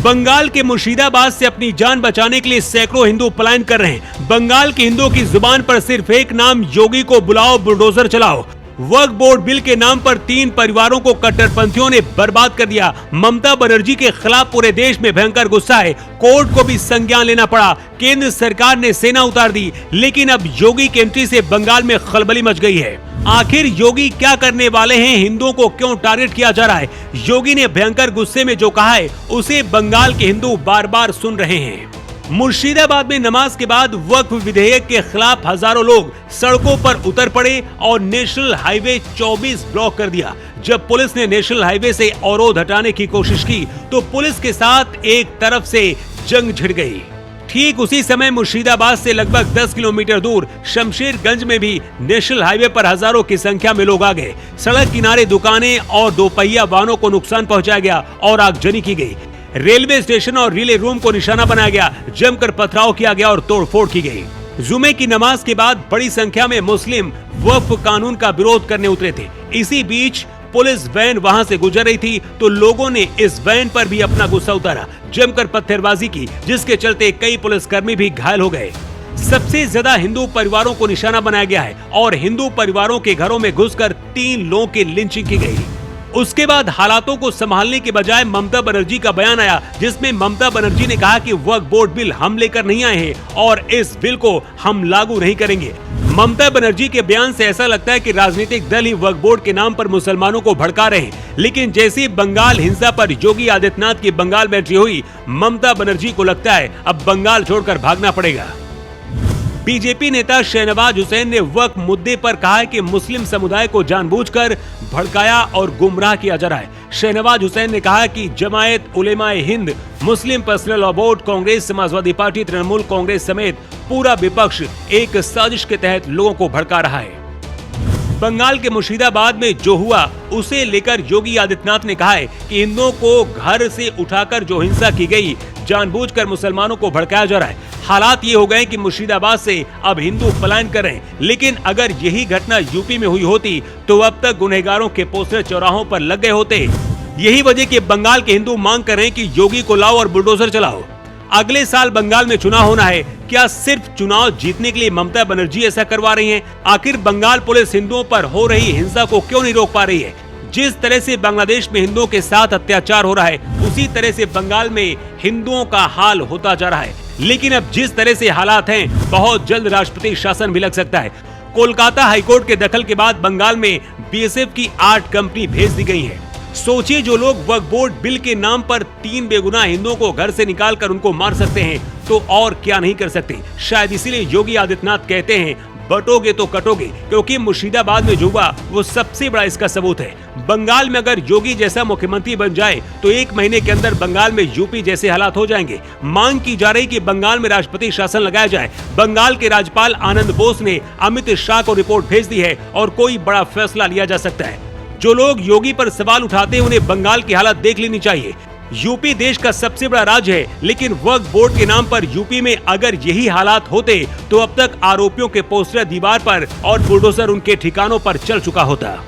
बंगाल के मुर्शिदाबाद से अपनी जान बचाने के लिए सैकड़ों हिंदू पलायन कर रहे हैं। बंगाल के हिंदुओं की जुबान पर सिर्फ एक नाम, योगी को बुलाओ, बुलडोजर चलाओ। वक्फ बोर्ड बिल के नाम पर 3 परिवारों को कट्टरपंथियों ने बर्बाद कर दिया। ममता बनर्जी के खिलाफ पूरे देश में भयंकर गुस्सा है। कोर्ट को भी संज्ञान लेना पड़ा। केंद्र सरकार ने सेना उतार दी, लेकिन अब योगी की एंट्री से बंगाल में खलबली मच गई है। आखिर योगी क्या करने वाले हैं? हिंदुओं को क्यों टारगेट किया जा रहा है? योगी ने भयंकर गुस्से में जो कहा है उसे बंगाल के हिंदू बार बार सुन रहे हैं। मुर्शिदाबाद में नमाज के बाद वक्फ विधेयक के खिलाफ हजारों लोग सड़कों पर उतर पड़े और नेशनल हाईवे 24 ब्लॉक कर दिया। जब पुलिस ने नेशनल हाईवे से अवरोध हटाने की कोशिश की तो पुलिस के साथ एक तरफ से जंग छिड़ गई। ठीक उसी समय मुर्शिदाबाद से लगभग 10 किलोमीटर दूर शमशेरगंज में भी नेशनल हाईवे पर हजारों की संख्या में लोग आ गए। सड़क किनारे दुकानें और दोपहिया वाहनों को नुकसान पहुंचाया गया और आगजनी की गई। रेलवे स्टेशन और रिले रूम को निशाना बनाया गया, जमकर पथराव किया गया और तोड़फोड़ की गई। जुमे की नमाज के बाद बड़ी संख्या में मुस्लिम वक्फ कानून का विरोध करने उतरे थे। इसी बीच पुलिस वैन वहां से गुजर रही थी तो लोगों ने इस वैन पर भी अपना गुस्सा उतारा, जमकर पत्थरबाजी की, जिसके चलते कई पुलिसकर्मी भी घायल हो गए। सबसे ज्यादा हिंदू परिवारों को निशाना बनाया गया है और हिंदू परिवारों के घरों में घुसकर 3 लोगों की लिंचिंग की गई। उसके बाद हालातों को संभालने के बजाय ममता बनर्जी का बयान आया, जिसमें ममता बनर्जी ने कहा कि वक्फ बोर्ड बिल हम लेकर नहीं आए हैं और इस बिल को हम लागू नहीं करेंगे। ममता बनर्जी के बयान से ऐसा लगता है कि राजनीतिक दल ही वक्फ बोर्ड के नाम पर मुसलमानों को भड़का रहे हैं, लेकिन जैसी बंगाल हिंसा पर योगी आदित्यनाथ की बंगाल में एंट्री हुई, ममता बनर्जी को लगता है अब बंगाल छोड़कर भागना पड़ेगा। बीजेपी नेता शहनवाज हुसैन ने वक्फ मुद्दे पर कहा है कि मुस्लिम समुदाय को जानबूझकर भड़काया और गुमराह किया जा रहा है। शहनवाज हुसैन ने कहा कि Jamiat Ulema-e Hind, Muslim personal law board, Congress, Samajwadi party, Trinamool Congress समेत पूरा विपक्ष एक साजिश के तहत लोगों को भड़का रहा है। बंगाल के मुर्शिदाबाद में जो हुआ उसे लेकर योगी आदित्यनाथ ने कहा है कि हिंदुओं को घर से उठाकर जो हिंसा की गई, जानबूझकर मुसलमानों को भड़काया जा रहा है। हालात ये हो गए कि मुर्शिदाबाद से अब हिंदू पलायन कर रहे हैं, लेकिन अगर यही घटना यूपी में हुई होती तो अब तक गुनहगारों के पोस्टर चौराहों पर लग गए होते। यही वजह कि बंगाल के हिंदू मांग कर रहे हैं कि योगी को लाओ और बुलडोजर चलाओ। अगले साल बंगाल में चुनाव होना है। क्या सिर्फ चुनाव जीतने के लिए ममता बनर्जी ऐसा करवा रही हैं? आखिर बंगाल पुलिस हिंदुओं पर हो रही हिंसा को क्यों नहीं रोक पा रही है? जिस तरह से बांग्लादेश में हिंदुओं के साथ अत्याचार हो रहा है, उसी तरह से बंगाल में हिंदुओं का हाल होता जा रहा है। लेकिन अब जिस तरह से हालात हैं, बहुत जल्द राष्ट्रपति शासन भी लग सकता है। कोलकाता हाईकोर्ट के दखल के बाद बंगाल में बीएसएफ की 8 कंपनी भेज दी गई है। सोचिए, जो लोग वक्फ बोर्ड बिल के नाम पर 3 बेगुनाह हिंदुओं को घर से निकालकर उनको मार सकते हैं, तो और क्या नहीं कर सकते। शायद इसीलिए योगी आदित्यनाथ कहते हैं बटोगे तो कटोगे, क्योंकि मुर्शिदाबाद में जो हुआ वो सबसे बड़ा इसका सबूत है। बंगाल में अगर योगी जैसा मुख्यमंत्री बन जाए तो 1 महीने के अंदर बंगाल में यूपी जैसे हालात हो जाएंगे। मांग की जा रही कि बंगाल में राष्ट्रपति शासन लगाया जाए। बंगाल के राज्यपाल आनंद बोस ने अमित शाह को रिपोर्ट भेज दी है और कोई बड़ा फैसला लिया जा सकता है। जो लोग योगी पर सवाल उठाते हैं उन्हें बंगाल की हालत देख लेनी चाहिए। यूपी देश का सबसे बड़ा राज्य है, लेकिन वक्फ बोर्ड के नाम पर यूपी में अगर यही हालात होते तो अब तक आरोपियों के पोस्टर दीवार पर और बुलडोजर उनके ठिकानों पर चल चुका होता।